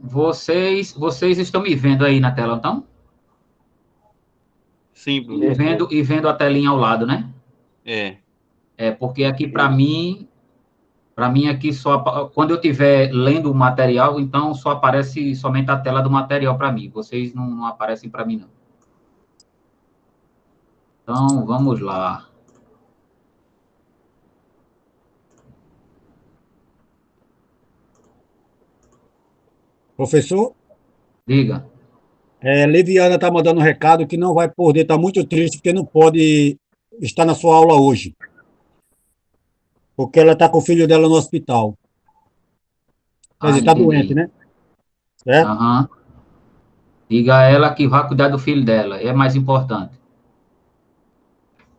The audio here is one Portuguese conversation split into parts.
Vocês estão me vendo aí na tela, então? Sim, E professor. vendo a telinha ao lado, né? É. É porque aqui para mim aqui só quando eu estiver lendo o material, então só aparece somente a tela do material para mim. Vocês não aparecem para mim não. Então, vamos lá. Professor, Diga. Leviana está mandando um recado que não vai poder, está muito triste porque não pode estar na sua aula hoje, porque ela está com o filho dela no hospital. Quer Ah, dizer, está doente, entendi. né? Certo? Aham. Diga a ela que vá cuidar do filho dela, é mais importante.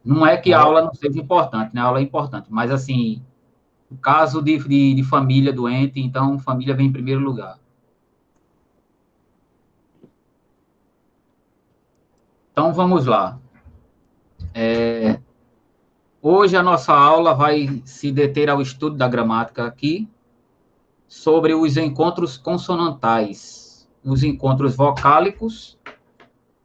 Não é que a É. aula não seja importante, né? A aula é importante, mas assim, o caso de família doente, então família vem em primeiro lugar. Então vamos lá. Hoje a nossa aula vai se deter ao estudo da gramática aqui, sobre os encontros consonantais, os encontros vocálicos,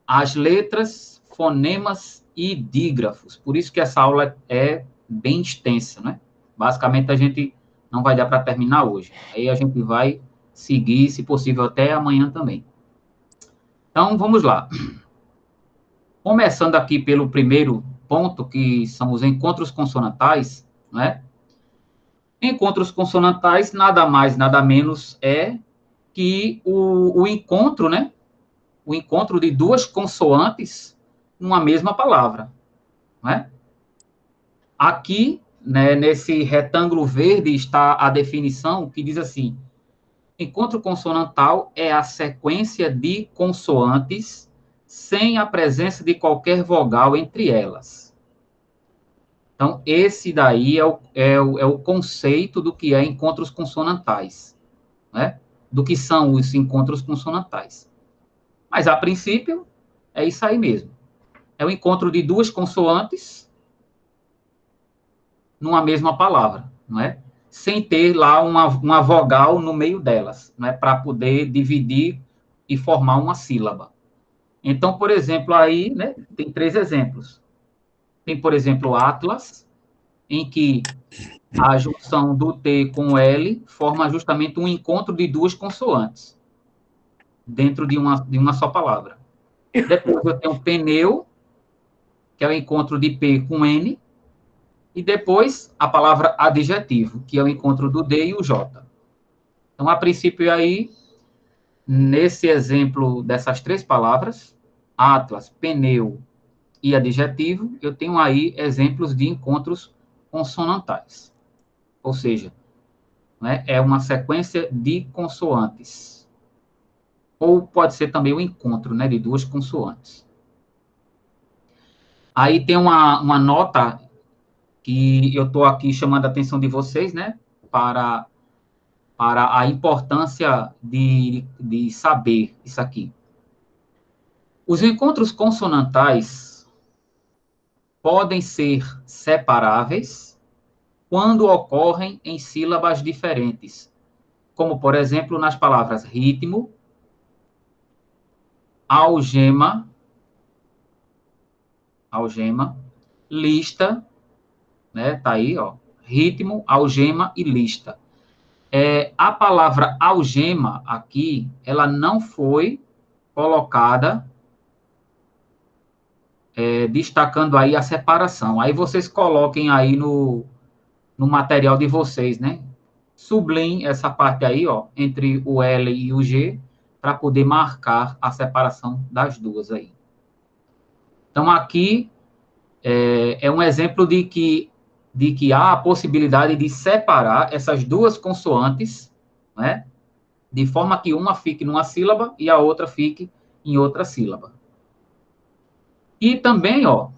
as letras, fonemas e dígrafos. Por isso que essa aula é bem extensa, né? Basicamente, a gente não vai dar para terminar hoje. Aí a gente vai seguir, se possível, até amanhã também. Então, vamos lá. Começando aqui pelo primeiro ponto, que são os encontros consonantais, né? Encontros consonantais, nada mais, nada menos é que o encontro, né? O encontro de duas consoantes numa mesma palavra, né? Aqui, né, nesse retângulo verde está a definição que diz assim: encontro consonantal é a sequência de consoantes sem a presença de qualquer vogal entre elas. Então, esse daí é o conceito do que é encontros consonantais, né? Do que são os encontros consonantais. Mas, a princípio, é isso aí mesmo. É o encontro de duas consoantes numa mesma palavra, não é? Sem ter lá uma vogal no meio delas, não é? Para poder dividir e formar uma sílaba. Então, por exemplo, aí, né, tem três exemplos. Tem, por exemplo, Atlas, em que a junção do T com o L forma justamente um encontro de duas consoantes dentro de uma só palavra. Depois eu tenho pneu, que é o encontro de P com N, e depois a palavra adjetivo, que é o encontro do D e o J. Então, a princípio, aí, nesse exemplo dessas três palavras, Atlas, pneu e adjetivo, eu tenho aí exemplos de encontros consonantais. Ou seja, né, é uma sequência de consoantes. Ou pode ser também o encontro, né, de duas consoantes. Aí tem uma nota que eu estou aqui chamando a atenção de vocês, né, para a importância de saber isso aqui. Os encontros consonantais podem ser separáveis quando ocorrem em sílabas diferentes, como, por exemplo, nas palavras ritmo, algema, lista, né? Tá aí, ó. Ritmo, algema e lista. A palavra algema aqui, ela não foi colocada destacando aí a separação. Aí vocês coloquem aí no material de vocês, né? Sublinhe essa parte aí, ó, entre o L e o G, para poder marcar a separação das duas aí. Então, aqui é um exemplo de que há a possibilidade de separar essas duas consoantes, né? De forma que uma fique numa sílaba e a outra fique em outra sílaba. E também, ó,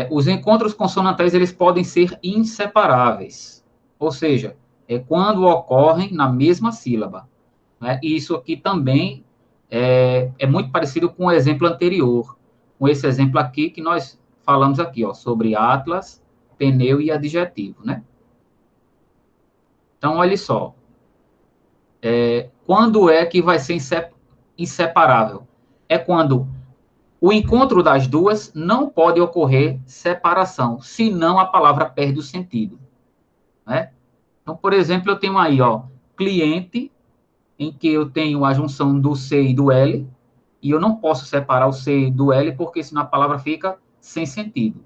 os encontros consonantais eles podem ser inseparáveis, ou seja, quando ocorrem na mesma sílaba. Né? E isso aqui também é muito parecido com o exemplo anterior, com esse exemplo aqui que nós falamos aqui, ó, sobre Atlas, pneu e adjetivo, né? Então, olha só, Quando é que vai ser inseparável? É quando o encontro das duas não pode ocorrer separação, senão a palavra perde o sentido, né? Então, por exemplo, eu tenho aí, ó, cliente, em que eu tenho a junção do C e do L, e eu não posso separar o C do L, porque senão a palavra fica sem sentido.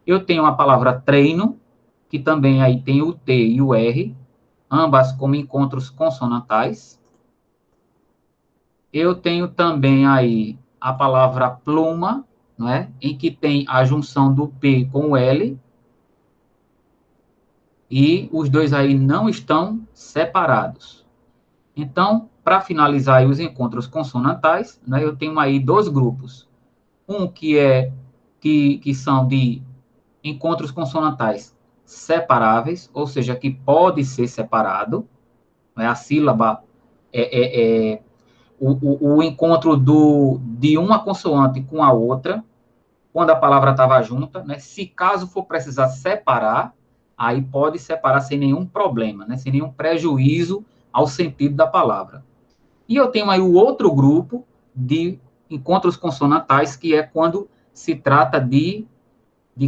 Eu tenho a palavra treino, que também aí tem o T e o R, ambas como encontros consonantais. Eu tenho também aí a palavra pluma, não é? Em que tem a junção do P com o L, e os dois aí não estão separados. Então, para finalizar aí os encontros consonantais, né, eu tenho aí dois grupos. Um que são de encontros consonantais separáveis, ou seja, que pode ser separado, né, a sílaba o encontro de uma consoante com a outra, quando a palavra estava junta, né? Se caso for precisar separar, aí pode separar sem nenhum problema, né? Sem nenhum prejuízo ao sentido da palavra. E eu tenho aí o outro grupo de encontros consonantais, que é quando se trata de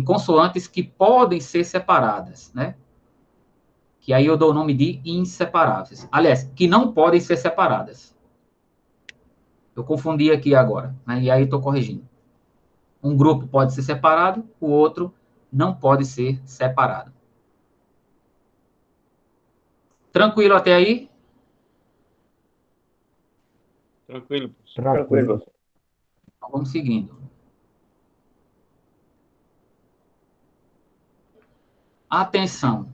consoantes que podem ser separadas, né? Que aí eu dou o nome de inseparáveis. Aliás, que não podem ser separadas. Eu confundi aqui agora, né? E aí estou corrigindo. Um grupo pode ser separado, o outro não pode ser separado. Tranquilo até aí? Tranquilo. Tranquilo. Então, vamos seguindo. Atenção!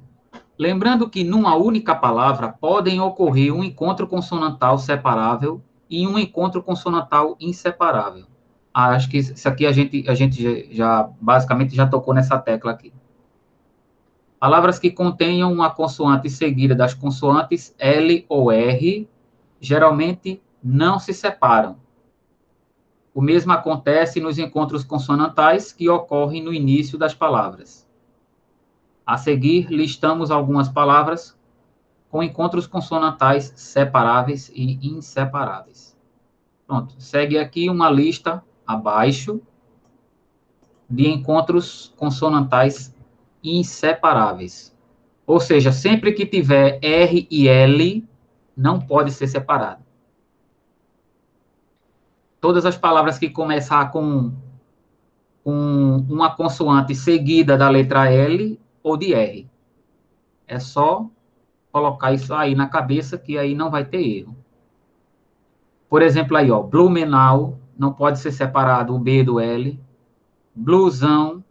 Lembrando que numa única palavra podem ocorrer um encontro consonantal separável e um encontro consonantal inseparável. Acho que isso aqui a gente já basicamente já tocou nessa tecla aqui. Palavras que contenham uma consoante seguida das consoantes L ou R, geralmente não se separam. O mesmo acontece nos encontros consonantais que ocorrem no início das palavras. A seguir, listamos algumas palavras com encontros consonantais separáveis e inseparáveis. Pronto, segue aqui uma lista abaixo de encontros consonantais inseparáveis. Ou seja, sempre que tiver R e L, não pode ser separado. Todas as palavras que começar com uma consoante seguida da letra L ou de R. É só colocar isso aí na cabeça que aí não vai ter erro. Por exemplo, aí, ó, Blumenau, não pode ser separado o B do L. Blusão,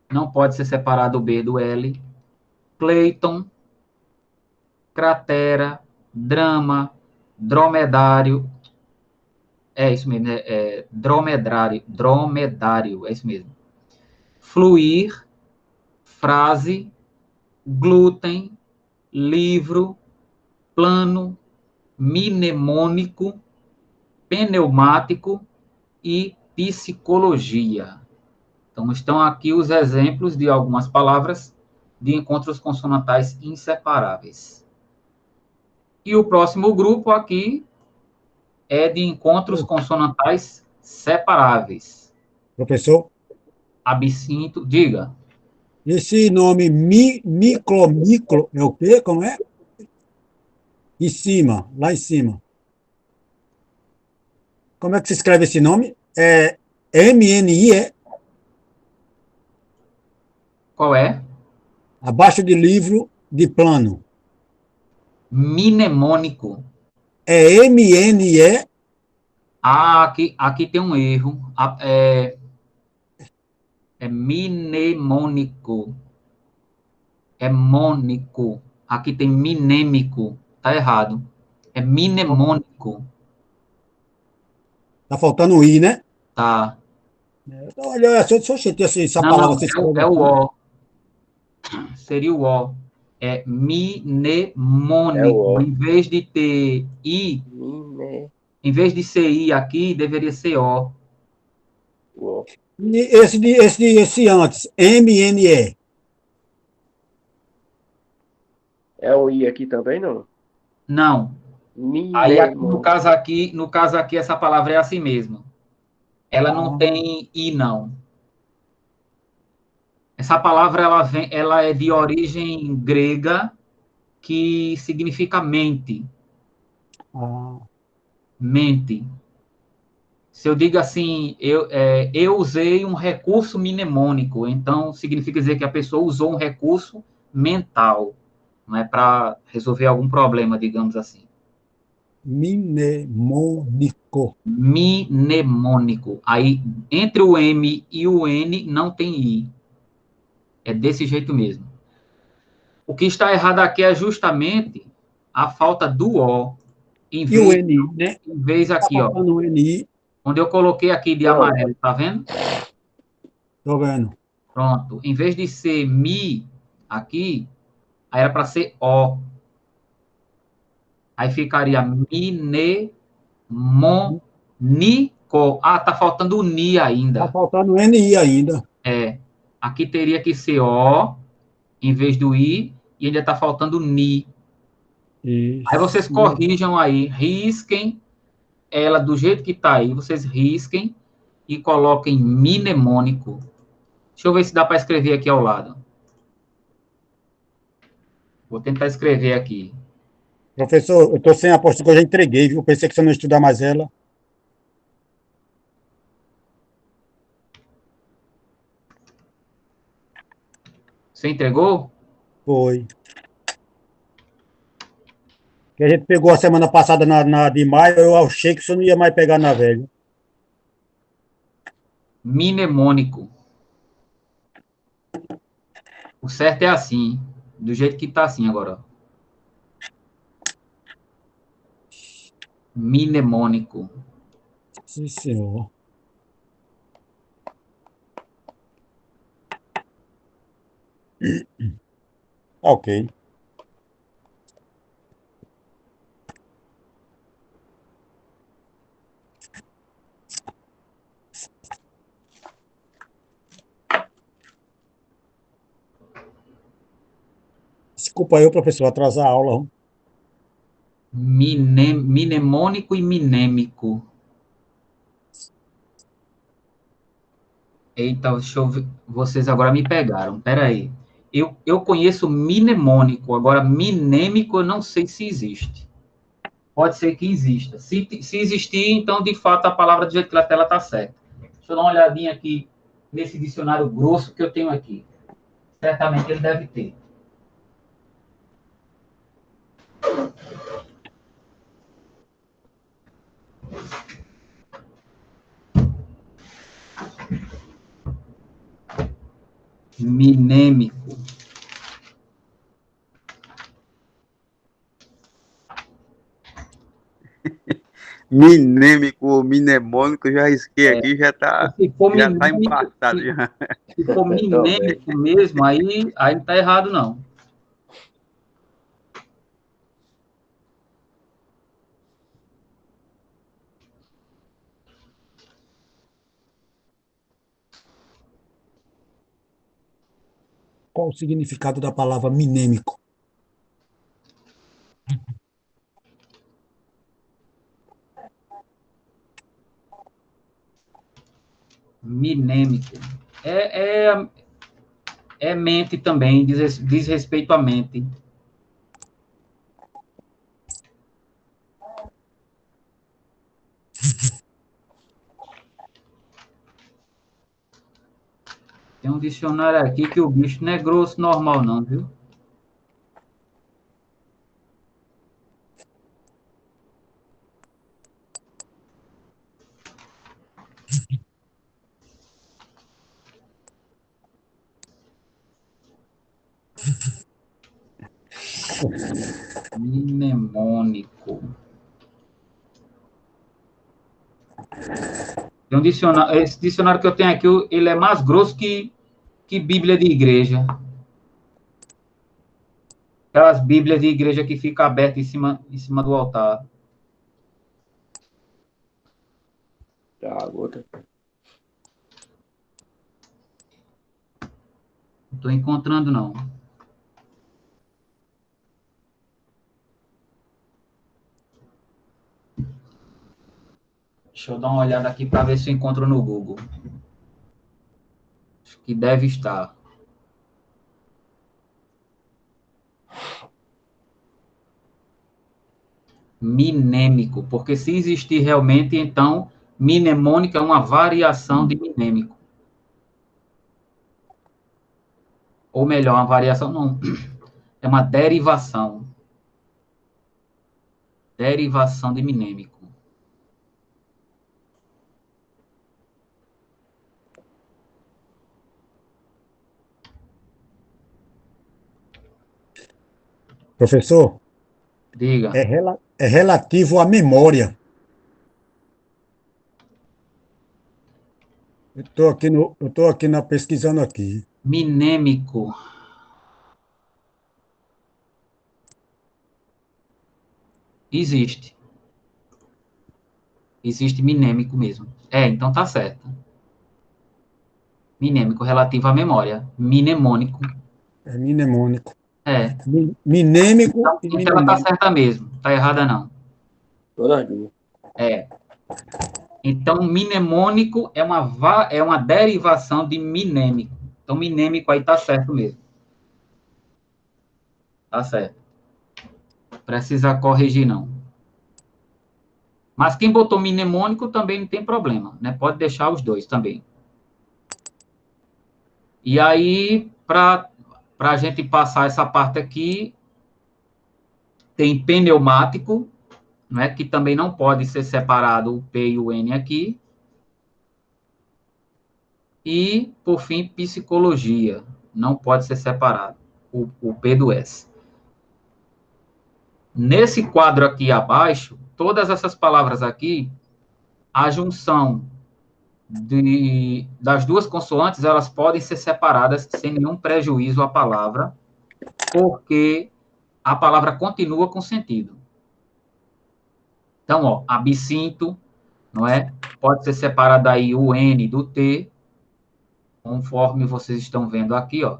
não pode ser separado o B do L. Clayton, cratera, drama, dromedário, é isso mesmo, dromedário, é isso mesmo. Fluir, frase, glúten, livro, plano, mnemônico, pneumático e psicologia. Então, estão aqui os exemplos de algumas palavras de encontros consonantais inseparáveis. E o próximo grupo aqui é de encontros consonantais separáveis. Professor, Absinto, diga. esse nome micro, é o quê? Como é? Em cima, lá em cima. Como é que se escreve esse nome? É MNI, é? Qual é? Abaixo de livro de plano. Mnemônico. É MNE? Ah, aqui tem um erro. É mnemônico. É mônico. Aqui tem minêmico. Tá errado. É mnemônico. Tá faltando o I, né? Tá. Olha, se eu sentir essa Não, palavra se escreve é o assim. O. Seria o O. É É o mnemônico. O. Em vez de ter I, em vez de ser I aqui, deveria ser O. O. E esse antes, MNE. É o I aqui também, não? Não. Aí, no caso aqui, essa palavra é assim mesmo. Ela não tem I, não. Essa palavra, ela é de origem grega, que significa mente. Mente. Se eu digo assim, eu usei um recurso mnemônico, então significa dizer que a pessoa usou um recurso mental, não é, para resolver algum problema, digamos assim. Mnemônico. Mnemônico. Aí, entre o M e o N, não tem I. É desse jeito mesmo. O que está errado aqui é justamente a falta do O. E o NI, né? Em vez Tá aqui, ó. faltando o NI. Onde eu coloquei aqui de amarelo, tá vendo? Tô vendo. Pronto. Em vez de ser mi aqui, aí era para ser O. Aí ficaria mnemônico. Ah, tá faltando o ni Tá ainda. faltando o NI ainda. É. Aqui teria que ser O em vez do I e ainda tá faltando o ni. Aí vocês Isso. corrijam aí, risquem ela do jeito que tá aí, vocês risquem e coloquem mnemônico. Deixa eu ver se dá para escrever aqui ao lado. Vou tentar escrever aqui. Professor, eu tô sem a apostila que eu já entreguei, viu? Pensei que você não ia estudar mais ela. Você entregou? Foi. Que a gente pegou a semana passada na de maio, eu achei que você não ia mais pegar na velha. Mnemônico. O certo é assim, do jeito que tá assim agora. Mnemônico. Sim, senhor. Ok. Desculpa aí, professor, atrasar a aula. Mnemônico e minêmico. Eita, deixa eu ver. Vocês agora me pegaram. Pera aí. Eu conheço mnemônico, agora minêmico eu não sei se existe. Pode ser que exista. Se existir, então, de fato, a palavra do jeito que a tela está certa. Deixa eu dar uma olhadinha aqui nesse dicionário grosso que eu tenho aqui. Certamente ele deve ter. Minêmico. Minêmico ou mnemônico, já risquei aqui, Se for já tá minêmico, embaçado. Já. se for minêmico mesmo, aí não está errado, não. Qual o significado da palavra minêmico? Minêmico. É mente também, diz respeito à mente. Tem um dicionário aqui que o bicho não é grosso normal, não, viu? Mnemônico. Tem um dicionário, esse dicionário que eu tenho aqui, ele é mais grosso que Bíblia de igreja. Aquelas Bíblias de igreja que fica aberta em cima do altar. Tá, outra. Não estou encontrando, não. Deixa eu dar uma olhada aqui para ver se eu encontro no Google. Acho que deve estar. Minêmico, porque se existir realmente, então, mnemônico é uma variação de minêmico. Ou melhor, uma variação, não, é uma derivação. Derivação de minêmico. Professor, Diga. é relativo à memória. Eu estou aqui pesquisando aqui. Minêmico. Existe. Existe minêmico mesmo. Então tá certo. Minêmico relativo à memória. Mnemônico. É mnemônico. É. Minêmico e Então ela tá mnemônico. certa mesmo. Tá errada não. Todas duas. É. Então, mnemônico é uma derivação de minêmico. Então, minêmico aí tá certo mesmo. Tá certo. Precisa corrigir, não. Mas quem botou mnemônico também não tem problema, né? Pode deixar os dois também. E aí, para a gente passar essa parte aqui, tem pneumático, né? Que também não pode ser separado o P e o N aqui. E, por fim, psicologia. Não pode ser separado o P do S. Nesse quadro aqui abaixo, todas essas palavras aqui, a junção das duas consoantes, elas podem ser separadas sem nenhum prejuízo à palavra, porque a palavra continua com sentido. Então, ó, absinto, não é? Pode ser separado aí o N do T, conforme vocês estão vendo aqui, ó.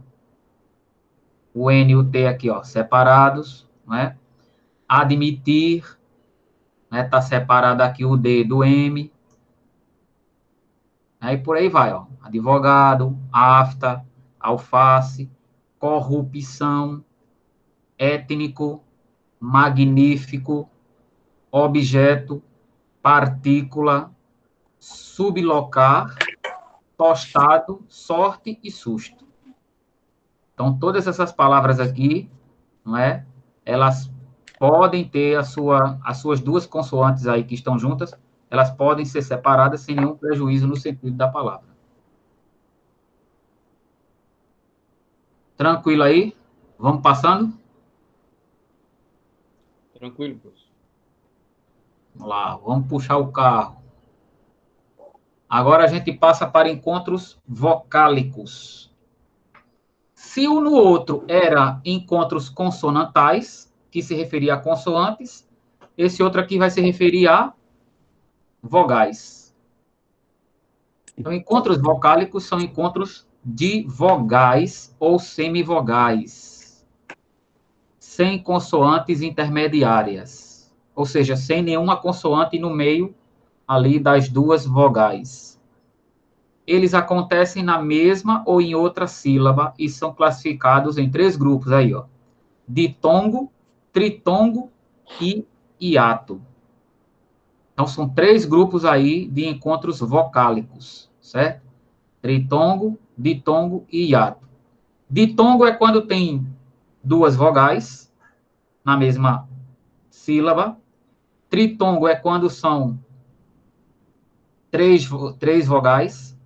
O N e o T aqui, ó, separados, não é? Admitir, né? Tá separado aqui o D do M. Aí por aí vai, ó. Advogado, afta, alface, corrupção, étnico, magnífico, objeto, partícula, sublocar, tostado, sorte e susto. Então, todas essas palavras aqui, não é? Elas podem ter as suas duas consoantes aí que estão juntas, elas podem ser separadas sem nenhum prejuízo no sentido da palavra. Tranquilo aí? Vamos passando? Tranquilo, professor. Vamos lá, vamos puxar o carro. Agora a gente passa para encontros vocálicos. Se um no outro era encontros consonantais, que se referia a consoantes, esse outro aqui vai se referir a vogais. Então, encontros vocálicos são encontros de vogais ou semivogais, sem consoantes intermediárias, ou seja, sem nenhuma consoante no meio ali das duas vogais. Eles acontecem na mesma ou em outra sílaba e são classificados em 3 grupos aí, ó. Ditongo, tritongo e hiato. Então, são 3 grupos aí de encontros vocálicos, certo? Tritongo, ditongo e hiato. Ditongo é quando tem 2 vogais na mesma sílaba. Tritongo é quando são 3 vogais,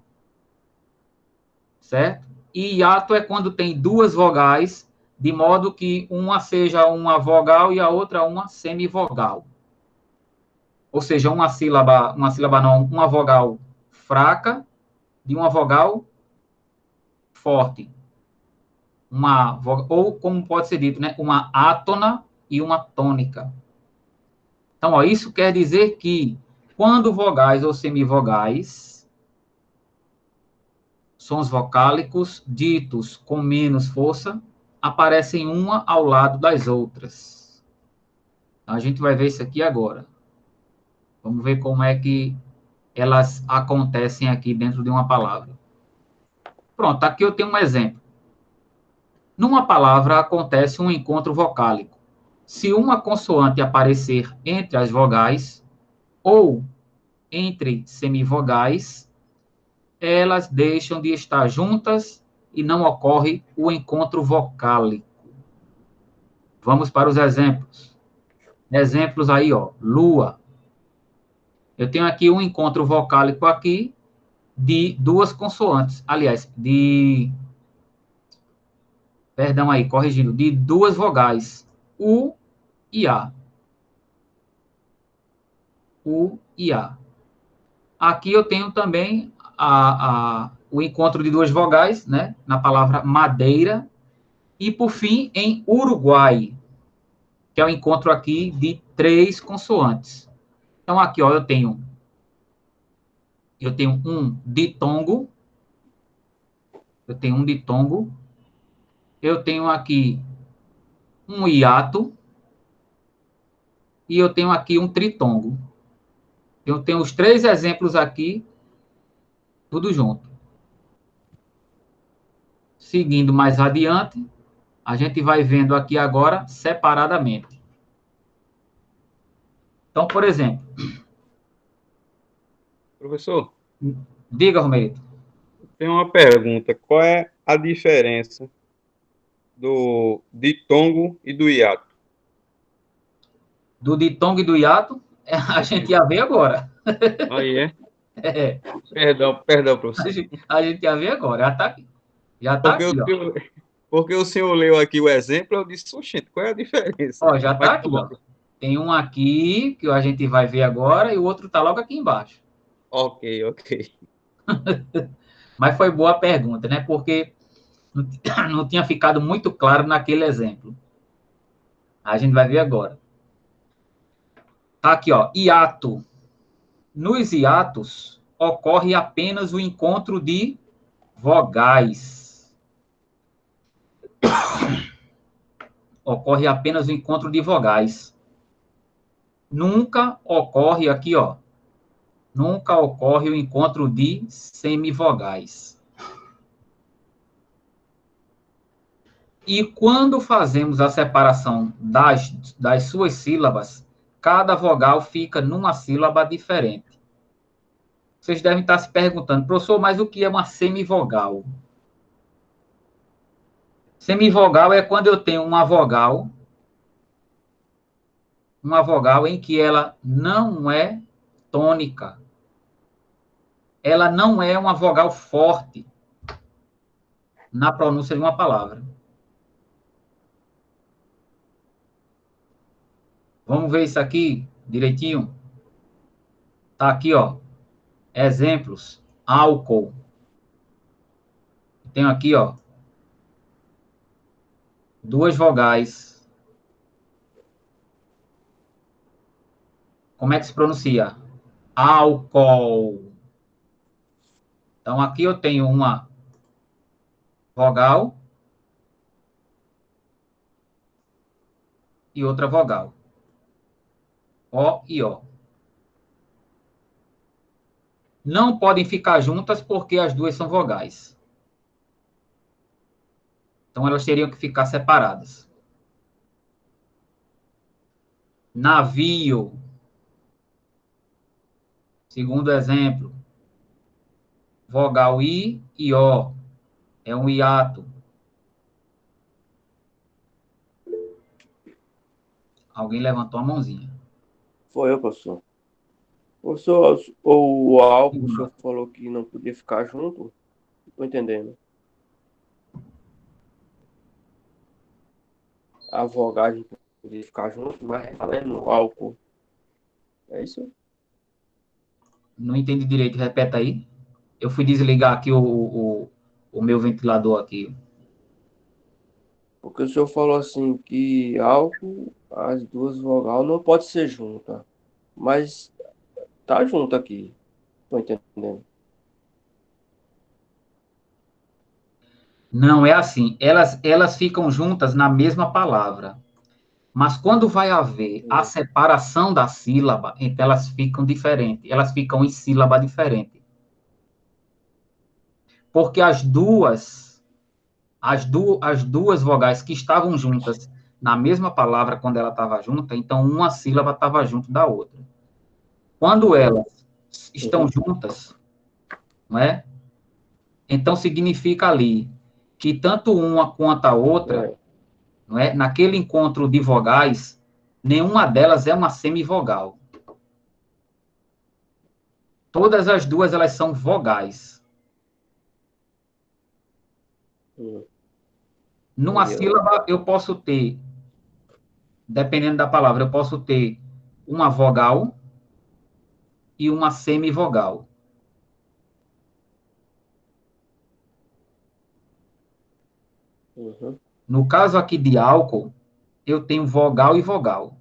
certo? E hiato é quando tem 2 vogais, de modo que uma seja uma vogal e a outra uma semivogal. Ou seja, uma vogal fraca de uma vogal forte. Ou, como pode ser dito, né, uma átona e uma tônica. Então, ó, isso quer dizer que quando vogais ou semivogais, sons vocálicos ditos com menos força, aparecem uma ao lado das outras. A gente vai ver isso aqui agora. Vamos ver como é que elas acontecem aqui dentro de uma palavra. Pronto, aqui eu tenho um exemplo. Numa palavra acontece um encontro vocálico. Se uma consoante aparecer entre as vogais ou entre semivogais, elas deixam de estar juntas e não ocorre o encontro vocálico. Vamos para os exemplos. Exemplos aí, ó. Lua. Eu tenho aqui um encontro vocálico aqui de duas consoantes. Aliás, perdão aí, corrigindo, de duas vogais. U e A. U e A. Aqui eu tenho também o encontro de duas vogais, né? Na palavra madeira. E, por fim, em Uruguai, que é o encontro aqui de três consoantes. Então, aqui, ó, eu tenho um ditongo, eu tenho aqui um hiato, e eu tenho aqui um tritongo. Eu tenho os três exemplos aqui, tudo junto. Seguindo mais adiante, a gente vai vendo aqui agora separadamente. Então, por exemplo... Professor, Diga, Romerito. tem uma pergunta. Qual é a diferença do ditongo e do hiato? Do ditongo e do hiato, a gente ia ver agora. Aí é? É, Perdão, professor. a gente ia ver agora. Já tá aqui, ó. Porque o senhor leu aqui o exemplo, eu disse, oxente, qual é a diferença? Ó, já Mas tá tá aqui, bom. ó. Tem um aqui que a gente vai ver agora e o outro tá logo aqui embaixo. Ok. Mas foi boa a pergunta, né? Porque não tinha ficado muito claro naquele exemplo. A gente vai ver agora. Tá aqui, ó. Hiato. Nos hiatos, ocorre apenas o encontro de vogais. Ocorre apenas o encontro de vogais. Nunca ocorre aqui, ó. Nunca ocorre o encontro de semivogais. E quando fazemos a separação das suas sílabas, cada vogal fica numa sílaba diferente. Vocês devem estar se perguntando, professor, mas o que é uma semivogal? Semivogal é quando eu tenho uma vogal em que ela não é tônica. Ela não é uma vogal forte na pronúncia de uma palavra. Vamos ver isso aqui direitinho? Tá aqui, ó. Exemplos. Álcool. Tenho aqui, ó. Duas vogais. Como é que se pronuncia? Álcool. Então, aqui eu tenho uma vogal e outra vogal. O e O. Não podem ficar juntas porque as duas são vogais. Então, elas teriam que ficar separadas. Navio. Segundo exemplo. Vogal I e O. É um hiato. Alguém levantou a mãozinha. Foi eu, professor. Professor, o álcool, o senhor falou que não podia ficar junto? Não estou entendendo. A vogagem podia ficar junto, mas falando álcool. É isso? Não entendi direito, repeta aí. Eu fui desligar aqui o meu ventilador aqui. Porque o senhor falou assim que álcool, as duas vogais não pode ser junta. Mas tá junto aqui. Estou entendendo. Não é assim. Elas ficam juntas na mesma palavra. Mas quando vai haver a separação da sílaba, então elas ficam diferentes, elas ficam em sílaba diferente. Porque as duas vogais que estavam juntas na mesma palavra quando ela estava junta, então uma sílaba estava junto da outra. Quando elas estão juntas, não é? Então significa ali que tanto uma quanto a outra, não é? Naquele encontro de vogais, nenhuma delas é uma semivogal. Todas as duas elas são vogais. Numa sílaba eu posso ter, dependendo da palavra, eu posso ter uma vogal e uma semivogal. No caso aqui de álcool, eu tenho vogal e vogal.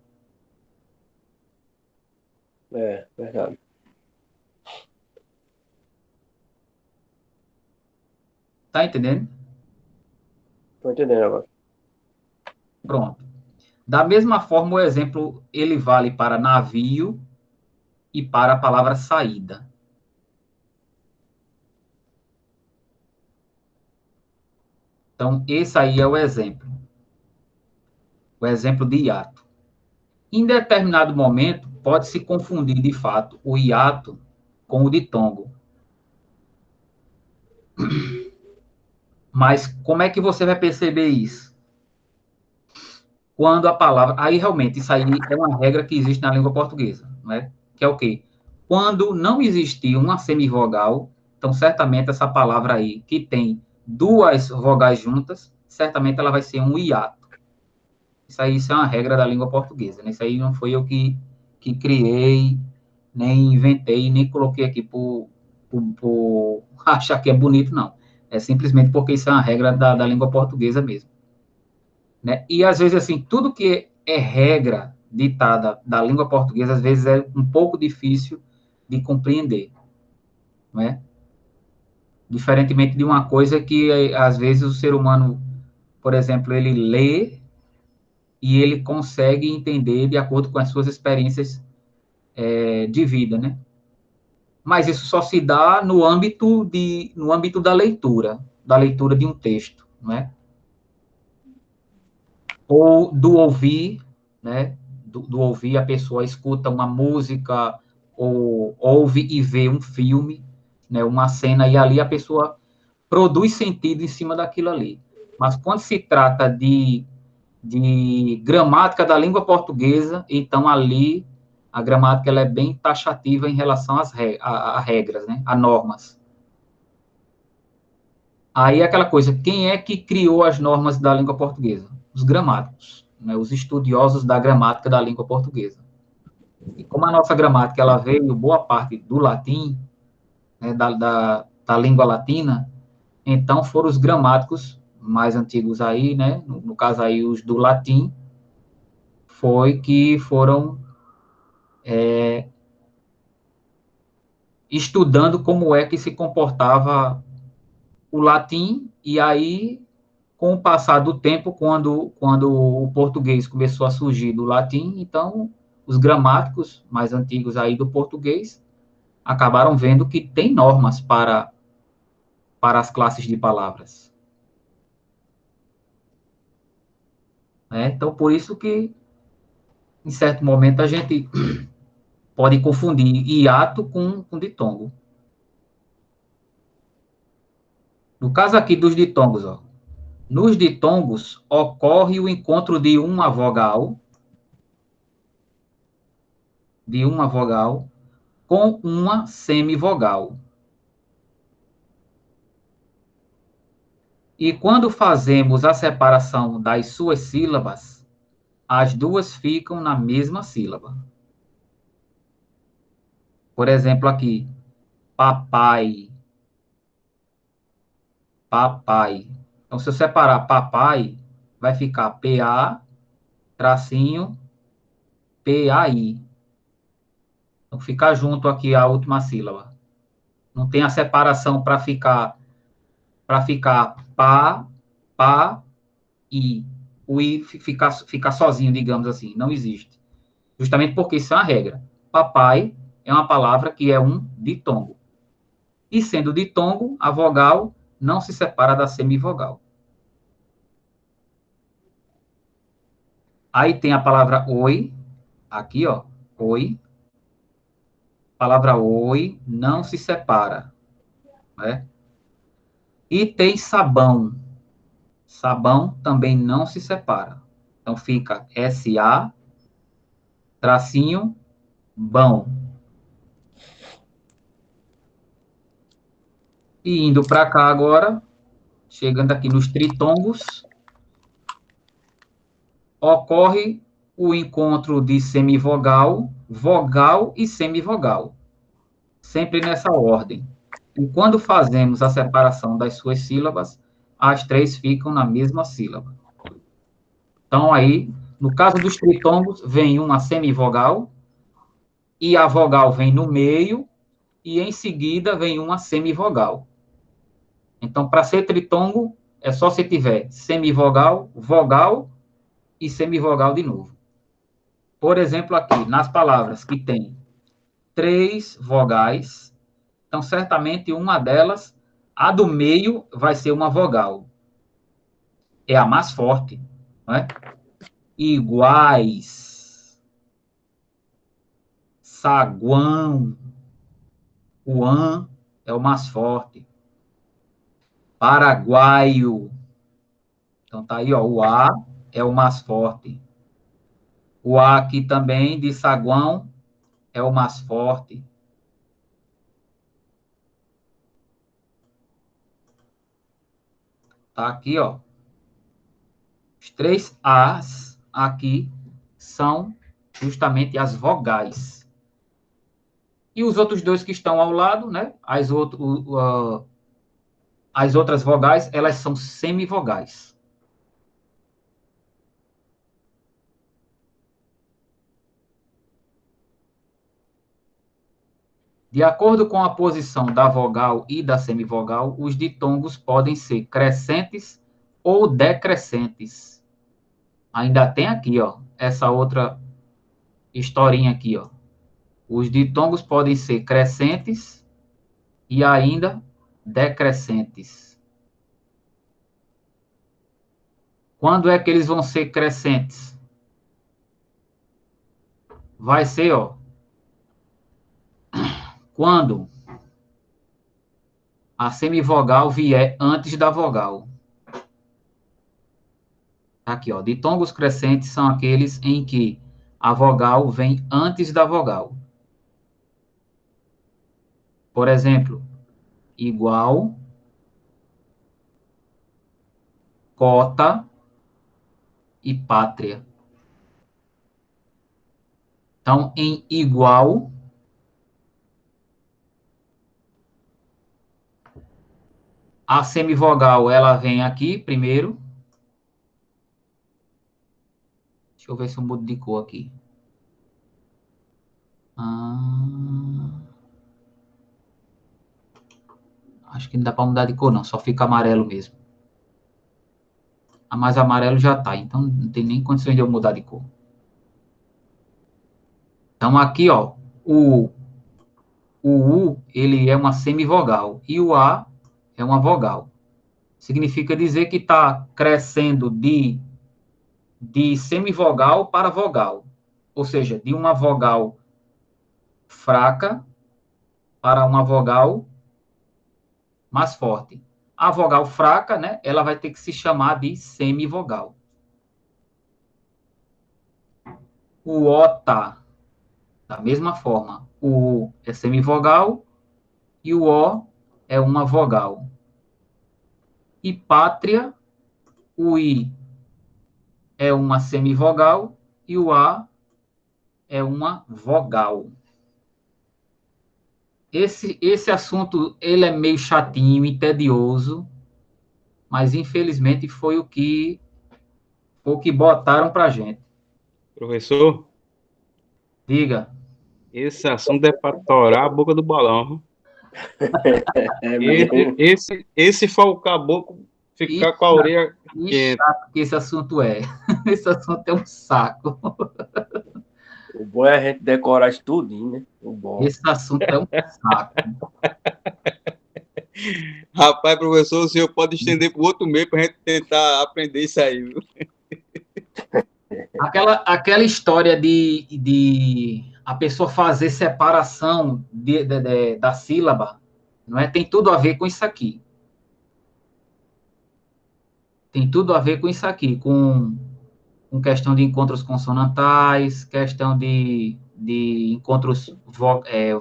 É, verdade. Tá entendendo? Tô entendendo agora. Pronto. Da mesma forma, o exemplo, ele vale para navio e para a palavra saída. Então, esse aí é o exemplo. O exemplo de hiato. Em determinado momento, pode-se confundir, de fato, o hiato com o ditongo. Mas como é que você vai perceber isso? Quando a palavra... Aí, realmente, isso aí é uma regra que existe na língua portuguesa, né? Que é o quê? Quando não existir uma semivogal, então, certamente, essa palavra aí, que tem duas vogais juntas, certamente ela vai ser um hiato. Isso é uma regra da língua portuguesa, né? Isso aí não foi eu que criei, nem inventei, nem coloquei aqui por achar que é bonito, não. É simplesmente porque isso é uma regra da língua portuguesa mesmo. Né? E, às vezes, assim, tudo que é regra ditada da língua portuguesa, às vezes é um pouco difícil de compreender, né? Diferentemente de uma coisa que, às vezes, o ser humano, por exemplo, ele lê e ele consegue entender de acordo com as suas experiências de vida, né? Mas isso só se dá no âmbito da leitura de um texto, né? Ou do ouvir, né? Do ouvir, a pessoa escuta uma música, ou ouve e vê um filme, né? Uma cena, e ali a pessoa produz sentido em cima daquilo ali. Mas quando se trata de gramática da língua portuguesa, então ali a gramática ela é bem taxativa em relação a regras, né? A normas. Aí é aquela coisa, quem é que criou as normas da língua portuguesa? Os gramáticos, né? Os estudiosos da gramática da língua portuguesa. E como a nossa gramática ela veio boa parte do latim, né? da língua latina, então foram os gramáticos mais antigos aí, né? No caso aí os do latim, foi que foram estudando como é que se comportava o latim, e aí, com o passar do tempo, quando o português começou a surgir do latim, então, os gramáticos mais antigos aí do português acabaram vendo que tem normas para as classes de palavras. Né? Então, por isso que, em certo momento, a gente pode confundir hiato com ditongo. No caso aqui dos ditongos, ó, nos ditongos ocorre o encontro de uma vogal com uma semivogal. E quando fazemos a separação das suas sílabas, as duas ficam na mesma sílaba. Por exemplo, aqui, papai, papai. Então, se eu separar papai, vai ficar PA, tracinho, PAI. Então, fica junto aqui a última sílaba. Não tem a separação para ficar pá, pá, i. o I ficar sozinho, digamos assim. Não existe. Justamente porque isso é uma regra. Papai é uma palavra que é um ditongo. E sendo ditongo, a vogal não se separa da semivogal. Aí tem a palavra oi, aqui, ó, oi. A palavra oi não se separa, né? E tem sabão. Sabão também não se separa. Então fica SA, tracinho, bão. E indo para cá agora, chegando aqui nos tritongos, ocorre o encontro de semivogal, vogal e semivogal, sempre nessa ordem. E quando fazemos a separação das suas sílabas, as três ficam na mesma sílaba. Então, aí, no caso dos tritongos, vem uma semivogal, e a vogal vem no meio, e em seguida vem uma semivogal. Então, para ser tritongo, é só se tiver semivogal, vogal e semivogal de novo. Por exemplo, aqui, nas palavras que tem 3 vogais, então, certamente, uma delas, a do meio, vai ser uma vogal. É a mais forte, não é? Iguais, saguão, o an é o mais forte. Paraguaio, então tá aí, ó, o A é o mais forte. O A aqui também, de saguão, é o mais forte. Tá aqui, ó. Os 3 As aqui são justamente as vogais. E os outros 2 que estão ao lado, né? As outras vogais, elas são semivogais. De acordo com a posição da vogal e da semivogal, os ditongos podem ser crescentes ou decrescentes. Ainda tem aqui, ó, essa outra historinha aqui, ó. Os ditongos podem ser crescentes e ainda decrescentes. Quando é que eles vão ser crescentes? Vai ser, ó, quando a semivogal vier antes da vogal. Aqui, ó, ditongos crescentes são aqueles em que a vogal vem antes da vogal. Por exemplo, igual, cota e pátria. Então, em igual, a semivogal, ela vem aqui primeiro. Deixa eu ver se eu mudo de cor aqui. Acho que não dá para mudar de cor, não. Só fica amarelo mesmo. Mas amarelo já tá, então não tem nem condições de eu mudar de cor. Então, aqui, ó, o U, ele é uma semivogal, e o A é uma vogal. Significa dizer que está crescendo de semivogal para vogal. Ou seja, de uma vogal fraca para uma vogal mais forte. A vogal fraca, né, ela vai ter que se chamar de semivogal. O O tá da mesma forma. O U é semivogal e o O é uma vogal. E pátria, o I é uma semivogal e o A é uma vogal. Esse assunto, ele é meio chatinho e tedioso, mas infelizmente foi o que botaram pra gente. Professor, Diga. esse assunto é para torar a boca do balão. É mesmo. Esse foi o caboclo Ficar com a orelha Que quente. chato que esse assunto é. Esse assunto é um saco. O bom é a gente decorar isso tudinho, né? O bom. Esse assunto é um saco. Rapaz, professor, o senhor pode estender para o outro meio para a gente tentar aprender isso aí, viu? Aquela história de a pessoa fazer separação da sílaba, não é? Tem tudo a ver com isso aqui. Tem tudo a ver com isso aqui, com questão de encontros consonantais, questão de encontros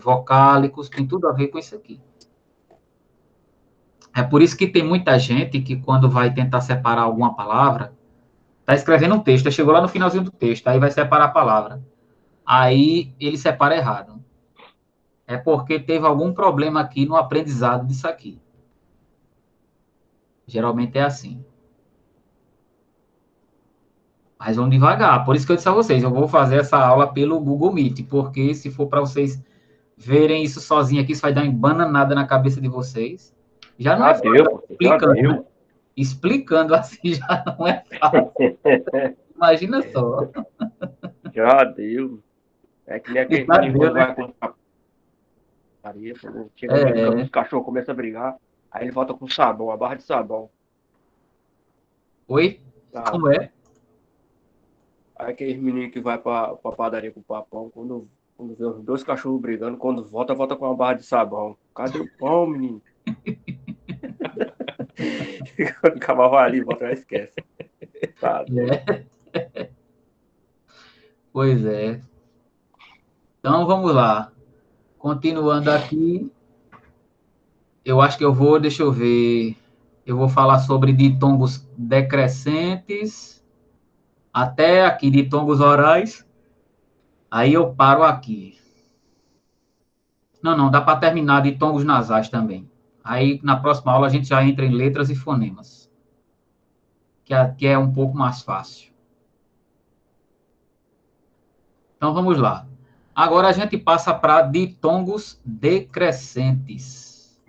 vocálicos, tem tudo a ver com isso aqui. É por isso que tem muita gente que, quando vai tentar separar alguma palavra, está escrevendo um texto, aí chegou lá no finalzinho do texto, aí vai separar a palavra. Aí ele separa errado. É porque teve algum problema aqui no aprendizado disso aqui. Geralmente é assim. Mas vamos devagar. Por isso que eu disse a vocês, eu vou fazer essa aula pelo Google Meet, porque se for para vocês verem isso sozinho aqui, isso vai dar uma bananada na cabeça de vocês. Já não é fácil. Explicando, né? Explicando assim já não é fácil. Imagina só. Já deu. É que nem aquele Já menino deu, quando né? vai comprar putaria, quando chega no meio do campo, os cachorros começam a brigar, aí ele volta com sabão, a barra de sabão. Oi? Tá? Como é? Aí aqueles meninos que vai pra padaria com o papão, quando vê os dois cachorros brigando, quando volta com uma barra de sabão. Cadê o pão, menino? Quando acabar vai ali, volta e esquece. Tá. Pois é. Então, vamos lá. Continuando aqui, eu acho que deixa eu ver, eu vou falar sobre ditongos decrescentes, até aqui ditongos orais, aí eu paro aqui. Não, dá para terminar ditongos nasais também. Aí, na próxima aula, a gente já entra em letras e fonemas, que aqui é um pouco mais fácil. Então, vamos lá. Agora, a gente passa para ditongos decrescentes.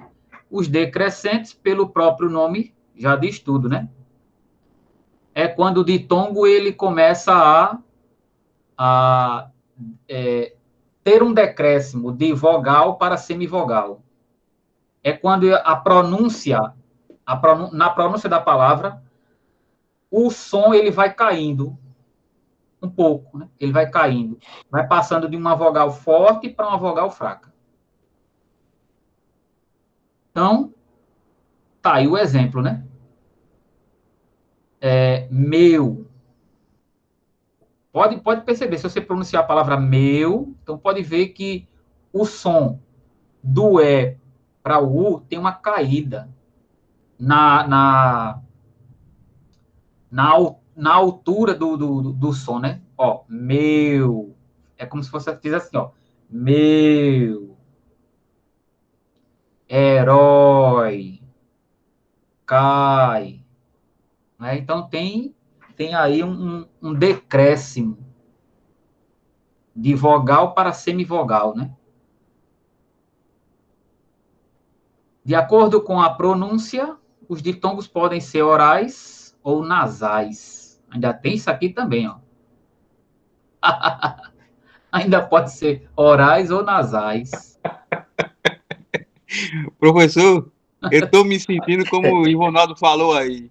Os decrescentes, pelo próprio nome, já diz tudo, né? É quando o ditongo ele começa a ter um decréscimo de vogal para semivogal. É quando a pronúncia, na pronúncia da palavra, o som ele vai caindo um pouco, né? Ele vai caindo, vai passando de uma vogal forte para uma vogal fraca. Então, tá aí o exemplo, né? Meu. Pode perceber, se você pronunciar a palavra meu, então pode ver que o som do E para o U tem uma caída na altura do som, né? Ó, meu. É como se você fizesse assim, ó. Meu. Herói. Cai. Né? Então, tem aí um decréscimo de vogal para semivogal, né? De acordo com a pronúncia, os ditongos podem ser orais ou nasais. Ainda tem isso aqui também, ó. Ainda pode ser orais ou nasais. Professor, eu estou me sentindo como o Ivonaldo falou aí.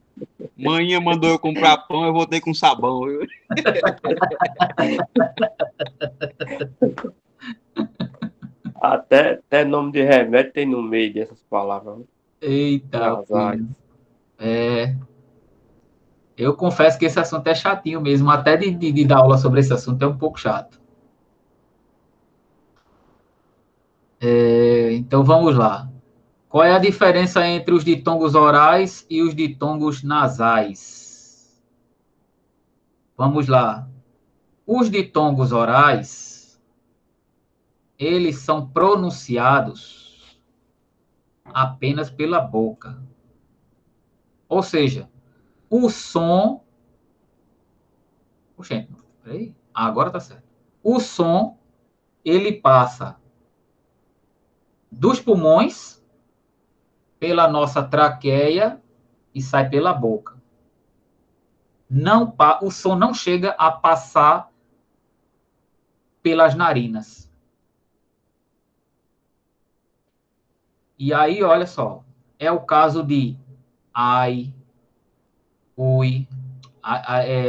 Manhã mandou eu comprar pão, eu voltei com sabão. Viu? Até nome de remédio tem no meio dessas palavras. Né? Eita, eu confesso que esse assunto é chatinho mesmo, até de dar aula sobre esse assunto é um pouco chato. Então vamos lá. Qual é a diferença entre os ditongos orais e os ditongos nasais? Vamos lá. Os ditongos orais, eles são pronunciados apenas pela boca. Ou seja, o som... Oxente, peraí. Agora tá certo. O som, ele passa dos pulmões, pela nossa traqueia e sai pela boca. O som não chega a passar pelas narinas. E aí, olha só, é o caso de ai, ui, ai,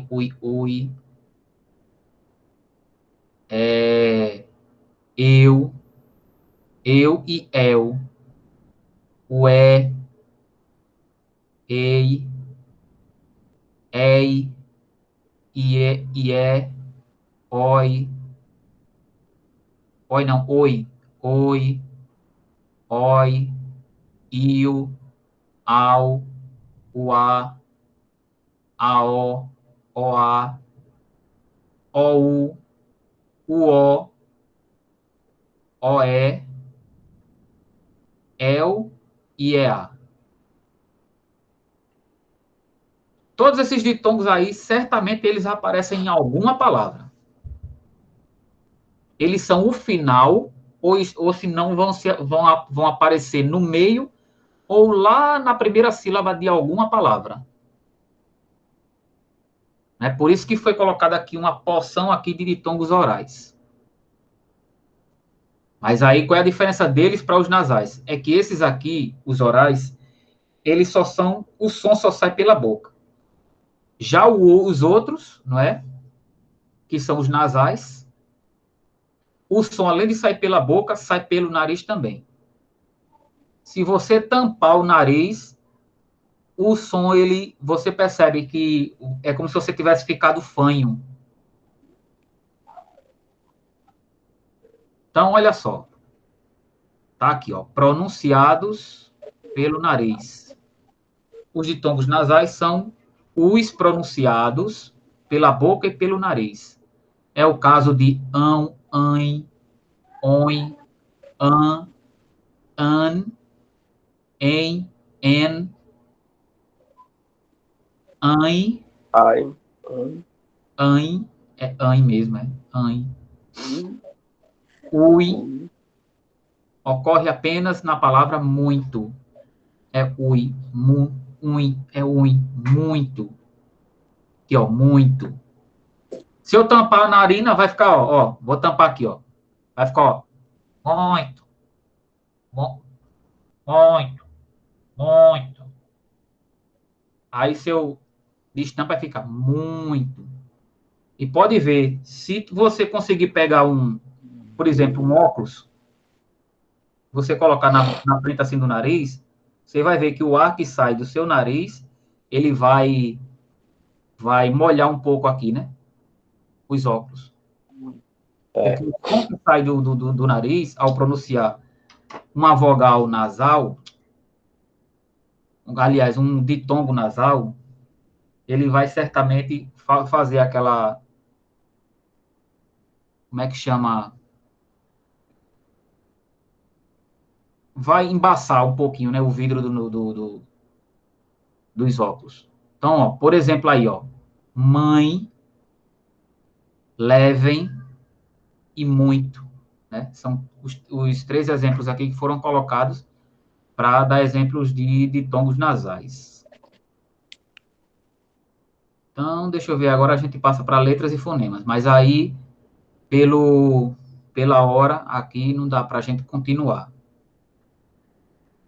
ui, ui, eu e el, ué, ei, ei, ié, oi, oi não, oi, oi, iu, au, uá, ao, oá, ou, uó, oé, el e ea. Todos esses ditongos aí, certamente eles aparecem em alguma palavra. Eles são o final, ou se não vão aparecer no meio, ou lá na primeira sílaba de alguma palavra. É por isso que foi colocada aqui uma porção aqui de ditongos orais. Mas aí, qual é a diferença deles para os nasais? É que esses aqui, os orais, eles só são, o som só sai pela boca. Já os outros, não é? Que são os nasais, o som, além de sair pela boca, sai pelo nariz também. Se você tampar o nariz, o som, você percebe que é como se você tivesse ficado fanho. Então, olha só. Tá aqui, ó. Pronunciados pelo nariz. Os ditongos nasais são os pronunciados pela boca e pelo nariz. É o caso de ão, ãe, on, an, an, em, en, ai, Ai, ãe, é ãe mesmo, é ãe. Ui, ocorre apenas na palavra muito. É ui, ui, é ui, muito. Aqui, ó, muito. Se eu tampar a narina, vai ficar, ó, vou tampar aqui, ó. Vai ficar, ó, muito, muito, muito. Aí, se eu destampa, vai ficar muito. E pode ver, se você conseguir pegar por exemplo, um óculos, você colocar na frente assim do nariz, você vai ver que o ar que sai do seu nariz, ele vai molhar um pouco aqui, né? Os óculos. Porque o som que sai do nariz, ao pronunciar uma vogal nasal, aliás, um ditongo nasal, ele vai certamente fazer aquela, como é que chama? Vai embaçar um pouquinho, né, o vidro dos óculos. Então, ó, por exemplo aí, ó, mãe, levem e muito, né? São os três exemplos aqui que foram colocados para dar exemplos de ditongos nasais. Então, deixa eu ver, agora a gente passa para letras e fonemas, mas aí, pela hora, aqui não dá para a gente continuar.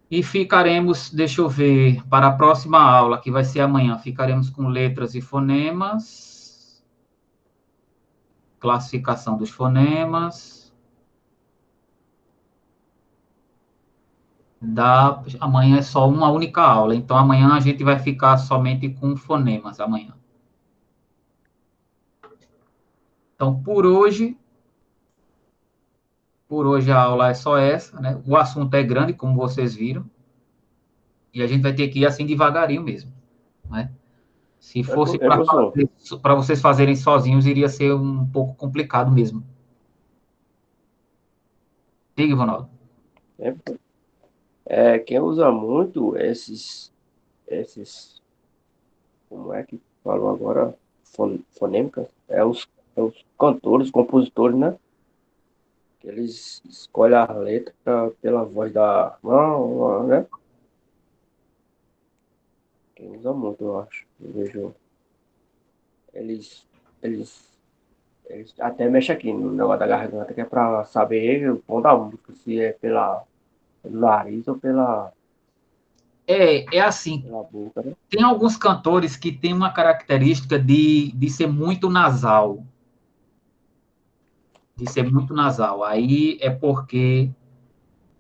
E ficaremos, deixa eu ver, para a próxima aula, que vai ser amanhã, ficaremos com letras e fonemas, classificação dos fonemas. Amanhã é só uma única aula, então amanhã a gente vai ficar somente com fonemas, amanhã. Então, por hoje a aula é só essa, né? O assunto é grande, como vocês viram, e a gente vai ter que ir assim devagarinho mesmo, né? Se fosse professor. para vocês fazerem sozinhos, iria ser um pouco complicado mesmo. Diga, Ronaldo. Quem usa muito esses, como é que falou agora, fonêmicas, é os cantores, compositores, né? Eles escolhem a letra pela voz da mão, né? Quem usa muito, eu acho. Eu vejo. Eles, eles, eles até mexem aqui no negócio da garganta, que é pra saber o tom da música, se é pelo nariz ou É assim, pela boca, né? tem alguns cantores que têm uma característica de ser muito nasal. De ser muito nasal. Aí é porque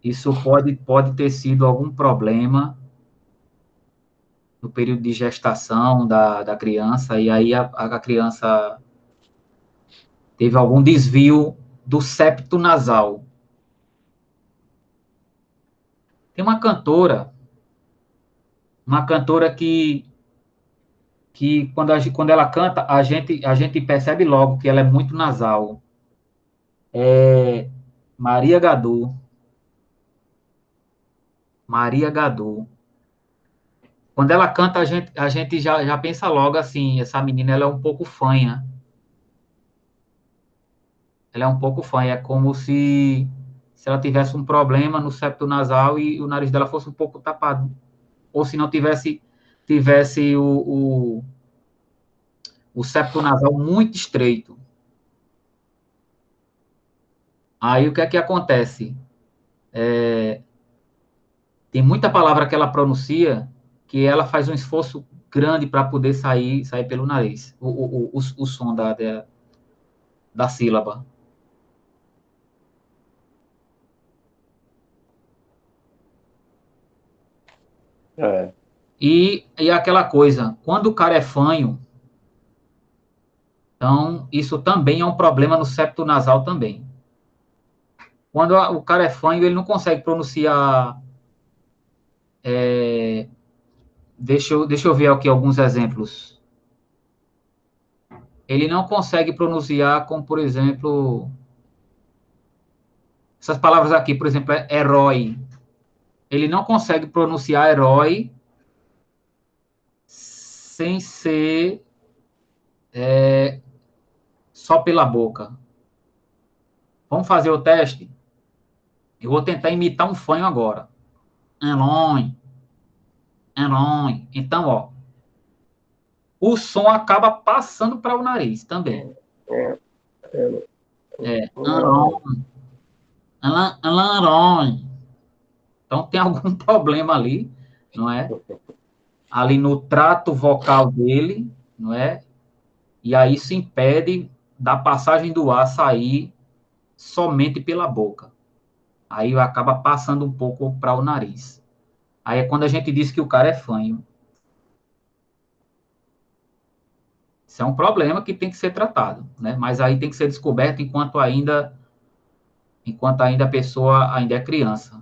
isso pode ter sido algum problema no período de gestação da criança, e aí a criança teve algum desvio do septo nasal. Tem uma cantora que quando ela canta, a gente percebe logo que ela é muito nasal. É Maria Gadu. Maria Gadu. Quando ela canta, a gente já pensa logo assim, essa menina ela é um pouco fanha. Ela é um pouco fanha, é como se ela tivesse um problema no septo nasal e o nariz dela fosse um pouco tapado. Ou se não tivesse o septo nasal muito estreito. Aí o que é que acontece? Tem muita palavra que ela pronuncia que ela faz um esforço grande para poder sair pelo nariz, o som da sílaba. É, E aquela coisa, quando o cara é fanho, então isso também é um problema no septo nasal também. Quando o cara é fanho, ele não consegue pronunciar. Deixa eu ver aqui alguns exemplos. Ele não consegue pronunciar, como por exemplo, essas palavras aqui, por exemplo, é herói. Ele não consegue pronunciar herói sem ser só pela boca. Vamos fazer o teste? Eu vou tentar imitar um fanho agora. Herói, herói. Então, ó, o som acaba passando para o nariz também. é, é, É, não, herói. Então tem algum problema ali, não é? Ali no trato vocal dele, não é? E aí isso impede da passagem do ar sair somente pela boca. Aí acaba passando um pouco para o nariz. Aí é quando a gente diz que o cara é fanho. Isso é um problema que tem que ser tratado, né? Mas aí tem que ser descoberto enquanto ainda a pessoa ainda é criança.